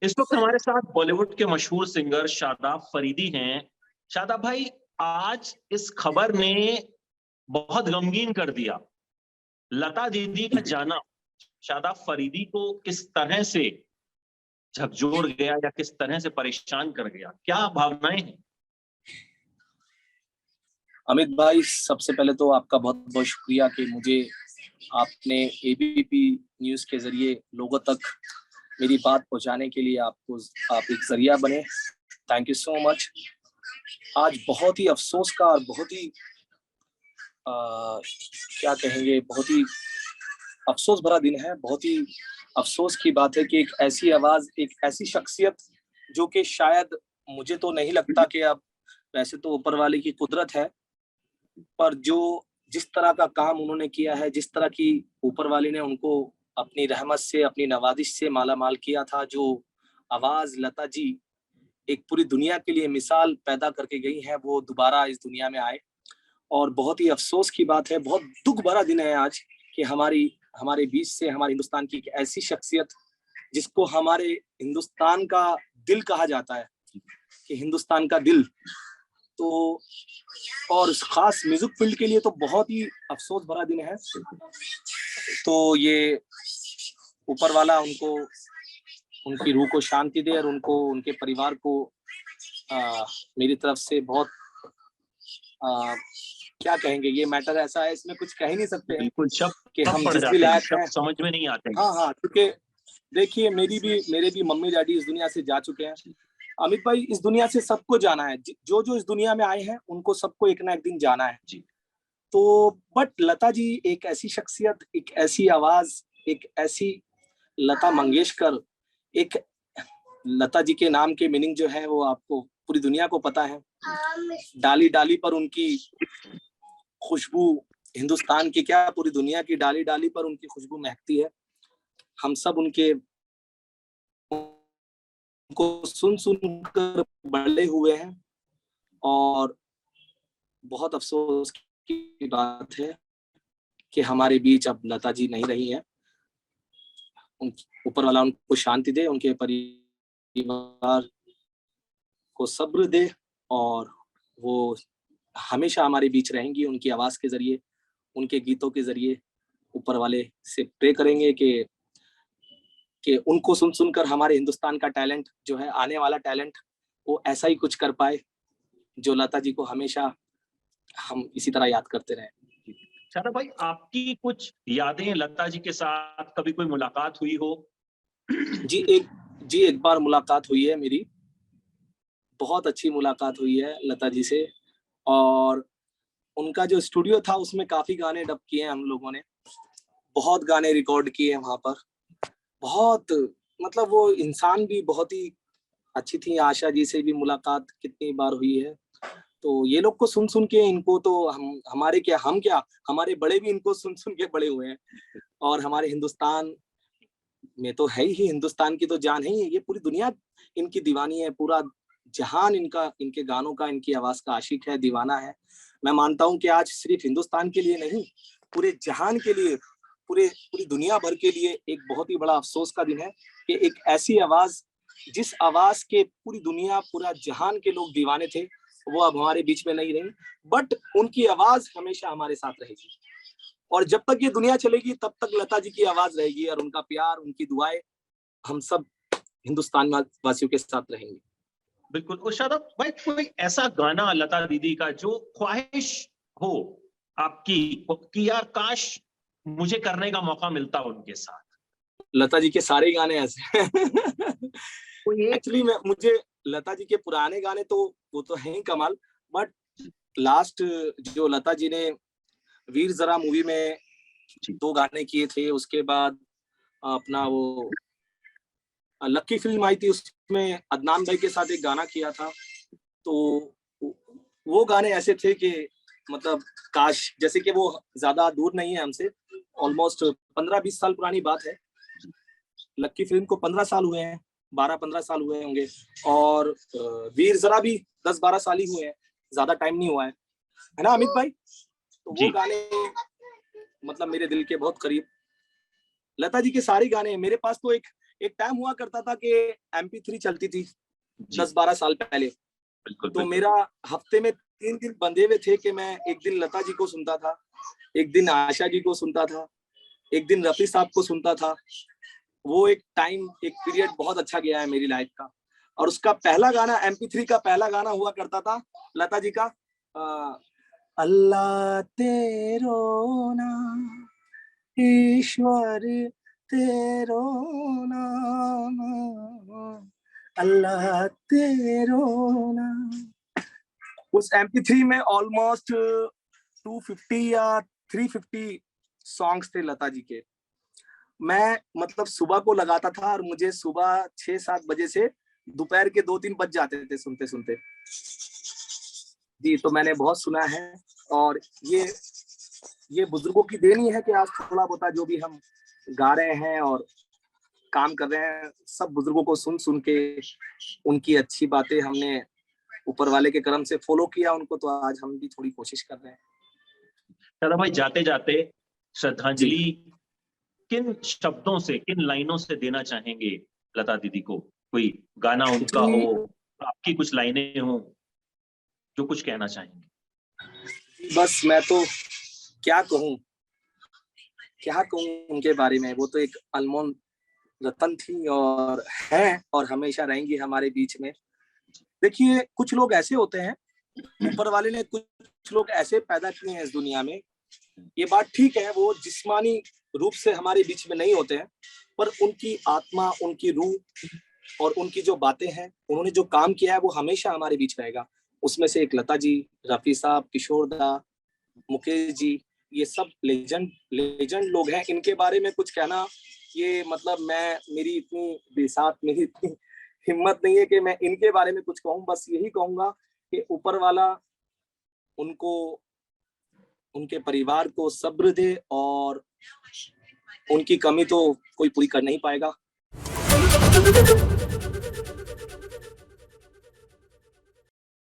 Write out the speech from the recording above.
इस वक्त हमारे साथ बॉलीवुड के मशहूर सिंगर शादाब फरीदी हैं। शादाब भाई, आज इस खबर ने बहुत गमगीन कर दिया। लता दीदी का जाना शादाब फरीदी को किस तरह से झकझोर गया या किस तरह से परेशान कर गया, क्या भावनाएं हैं? अमित भाई, सबसे पहले तो आपका बहुत बहुत शुक्रिया कि मुझे आपने एबीपी न्यूज के जरिए लोगों तक मेरी बात पहुंचाने के लिए आप एक जरिया बने। Thank you so much. आज बहुत ही अफसोस का और बहुत ही क्या कहेंगे, बहुत ही अफसोस भरा दिन है। बहुत ही अफसोस की बात है कि एक ऐसी आवाज, एक ऐसी शख्सियत जो कि शायद, मुझे तो नहीं लगता कि अब, वैसे तो ऊपर वाले की कुदरत है, पर जो जिस तरह का काम उन्होंने किया है, जिस तरह की ऊपर वाले ने उनको अपनी रहमत से, अपनी नवाजिश से माला माल किया था, जो आवाज लता जी एक पूरी दुनिया के लिए मिसाल पैदा करके गई है, वो दोबारा इस दुनिया में आए। और बहुत ही अफसोस की बात है, बहुत दुख भरा दिन है आज कि हमारे बीच से, हमारे हिंदुस्तान की एक ऐसी शख्सियत जिसको हमारे हिंदुस्तान का दिल कहा जाता है, कि हिंदुस्तान का दिल, तो और खास म्यूजिक फील्ड के लिए तो बहुत ही अफसोस भरा दिन है। तो ये ऊपर वाला उनको, उनकी रूह को शांति दे और उनको, उनके परिवार को मेरी तरफ से बहुत क्या कहेंगे, ये मैटर ऐसा है, इसमें कुछ कह ही नहीं सकते हैं कि हम जिस भी लायक हैं, समझ में नहीं आते। हाँ, क्योंकि देखिए, मेरे भी मम्मी डैडी इस दुनिया से जा चुके हैं। अमित भाई, इस दुनिया से सबको जाना है, जो जो इस दुनिया में आए हैं उनको सबको एक ना एक दिन जाना है जी। तो बट लता जी एक ऐसी शख्सियत, एक ऐसी आवाज, एक ऐसी लता मंगेशकर, एक लता जी के नाम के मीनिंग जो है वो आपको पूरी दुनिया को पता है। डाली डाली पर उनकी खुशबू, हिंदुस्तान की क्या, पूरी दुनिया की डाली डाली पर उनकी खुशबू महकती है। हम सब उनको सुन सुन कर बड़े हुए हैं और बहुत अफसोस की बात है कि हमारे बीच अब लता जी नहीं रही है। ऊपर वाला उनको शांति दे, उनके परिवार को सब्र दे, और वो हमेशा हमारे बीच रहेंगी। उनकी आवाज के जरिए, उनके गीतों के जरिए ऊपर वाले से प्रे करेंगे कि उनको सुन सुनकर हमारे हिंदुस्तान का टैलेंट जो है, आने वाला टैलेंट, वो ऐसा ही कुछ कर पाए जो लता जी को हमेशा हम इसी तरह याद करते रहे। शादाब भाई, आपकी कुछ यादें लता जी के साथ, कभी कोई मुलाकात हुई हो? जी एक बार मुलाकात हुई है मेरी, बहुत अच्छी मुलाकात हुई है लता जी से। और उनका जो स्टूडियो था उसमें काफी गाने डब किए हैं हम लोगों ने, बहुत गाने रिकॉर्ड किए हैं वहां पर। बहुत, मतलब वो इंसान भी बहुत ही अच्छी थी। आशा जी से भी मुलाकात कितनी बार हुई है। तो ये लोग को सुन सुन के, इनको तो हम क्या, हमारे बड़े भी इनको सुन सुन के बड़े हुए हैं। और हमारे हिंदुस्तान में तो है ही, हिंदुस्तान की तो जान है ही है। ये पूरी दुनिया इनकी दीवानी है, पूरा जहान इनके गानों का, इनकी आवाज का आशिक है, दीवाना है। मैं मानता हूं कि आज सिर्फ हिंदुस्तान के लिए नहीं, पूरे जहान के लिए, पूरी दुनिया भर के लिए एक बहुत ही बड़ा अफसोस का दिन है कि एक ऐसी आवाज, जिस आवाज के पूरी दुनिया, पूरा जहान के लोग दीवाने थे, वो अब हमारे बीच में नहीं रही। बट उनकी आवाज हमेशा हमारे साथ रहेगी, और जब तक ये दुनिया चलेगी तब तक लता जी की आवाज रहेगी, और उनका प्यार, उनकी दुआएं हम सब हिंदुस्तान वासियों के साथ रहेंगे। बिल्कुल। और शादाब भाई, कोई ऐसा गाना लता दीदी का जो ख्वाहिश हो आपकी कि यार काश मुझे करने का मौका मिलता उनके साथ? लता जी के सारे गाने ऐसे एक्चुअली मुझे लता जी के पुराने गाने तो वो तो हैं ही कमाल, बट लास्ट जो लता जी ने वीर ज़रा मूवी में 2 गाने किए थे, उसके बाद अपना वो लक्की फिल्म आई थी, उसमें अदनान भाई के साथ एक गाना किया था। तो वो गाने ऐसे थे कि मतलब काश, जैसे कि वो ज्यादा दूर नहीं है हमसे, ऑलमोस्ट 15-20 साल पुरानी बात है। लक्की फिल्म को 15 साल हुए हैं, 12-15 साल हुए होंगे, और वीर ज़रा भी 10-12 साल ही हुए हैं, ज्यादा टाइम नहीं हुआ है ना अमित भाई? तो वो गाने मतलब मेरे दिल के बहुत करीब। लता जी के सारे गाने, मेरे पास तो एक एक टाइम हुआ करता था कि MP3 चलती थी जी, 10-12 साल पहले। बिल्कुल तो बिल्कुल। मेरा हफ्ते में 3 दिन बंधे हुए थे कि मैं एक दिन लता जी को सुनता था, एक दिन आशा जी को सुनता था, एक दिन रफी साहब को सुनता था। वो एक टाइम, एक पीरियड बहुत अच्छा गया है मेरी लाइफ का। और उसका पहला गाना, MP3 का पहला गाना हुआ करता था लता जी का, अल्लाह तेरो नाम, ईश्वर तेरो नाम, अल्लाह तेरो नाम। उस MP3 में ऑलमोस्ट 250 या 350 सॉन्ग्स थे लता जी के। मैं मतलब सुबह को लगाता था और मुझे सुबह 6-7 बजे से दोपहर के 2-3 बज जाते थे सुनते सुनते। जी, तो मैंने बहुत सुना है। और ये बुजुर्गों की देन ही है कि आज थोड़ा बहुत जो भी हम गा रहे हैं और काम कर रहे हैं, सब बुजुर्गों को सुन सुन के उनकी अच्छी बातें हमने ऊपर वाले के करम से फॉलो किया उनको, तो आज हम भी थोड़ी कोशिश कर रहे हैं। शादाब भाई, जाते जाते जी, श्रद्धांजलि किन शब्दों से, किन लाइनों से देना चाहेंगे लता दीदी को? कोई गाना उनका हो, जी, आपकी कुछ लाइनें हो, जो कुछ कहना चाहेंगे? बस मैं तो क्या कहूँ उनके बारे में। वो तो एक अनमोल रतन थी और है और हमेशा रहेंगी हमारे बीच में। देखिए, कुछ लोग ऐसे होते हैं, ऊपर वाले ने कुछ लोग ऐसे पैदा किए हैं इस दुनिया में, ये बात ठीक है, वो जिस्मानी रूप से हमारे बीच में नहीं होते हैं, पर उनकी आत्मा, उनकी रूह और उनकी जो बातें हैं, उन्होंने जो काम किया है, वो हमेशा हमारे बीच रहेगा। उसमें से एक लता जी, रफी साहब, किशोर दा, मुकेश जी, ये सब लेजेंड लोग हैं। इनके बारे में कुछ कहना, ये मतलब मेरी इतनी बिसात, मेरी इतनी हिम्मत नहीं है कि मैं इनके बारे में कुछ कहूँ। बस यही कहूंगा कि ऊपर वाला उनको, उनके परिवार को सब्र दे और उनकी कमी तो कोई पूरी कर नहीं पाएगा।